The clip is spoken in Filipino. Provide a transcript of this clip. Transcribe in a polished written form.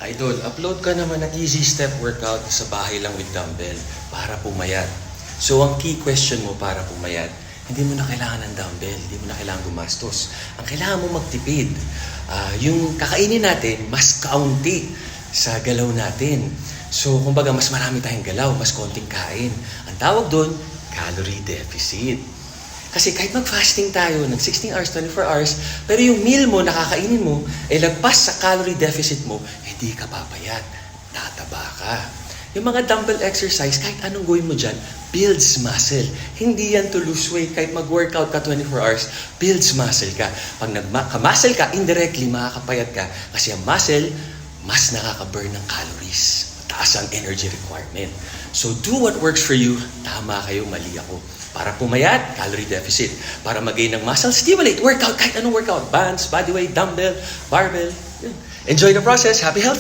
Idol, upload ka naman ng easy step workout sa bahay lang with dumbbell para pumayat. So, ang key question mo para pumayat, hindi mo na kailangan ng dumbbell, hindi mo na kailangan gumastos. Ang kailangan mo magtipid. Yung kakainin natin, mas kaunti sa galaw natin. So, kumbaga, mas marami tayong galaw, mas konting kain. Ang tawag doon, calorie deficit. Kasi kahit mag-fasting tayo ng 16 hours, 24 hours, pero yung meal mo, nakakainin mo, ay lagpas sa calorie deficit mo, hindi ka papayat. Tataba ka. Yung mga dumbbell exercise, kahit anong gawin mo dyan, builds muscle. Hindi yan to lose weight. Kahit mag-workout ka 24 hours, builds muscle ka. Pag nagka-muscle ka, indirectly makakapayat ka. Kasi ang muscle, mas nakaka-burn ng calories. Mataas ang energy requirement. So do what works for you. Tama kayo, mali ako. Para pumayat, calorie deficit. Para mag-gain ng muscle, stimulate, workout, kahit anong workout. Bands, bodyweight, dumbbell, barbell. Yun. Enjoy the process. Happy health!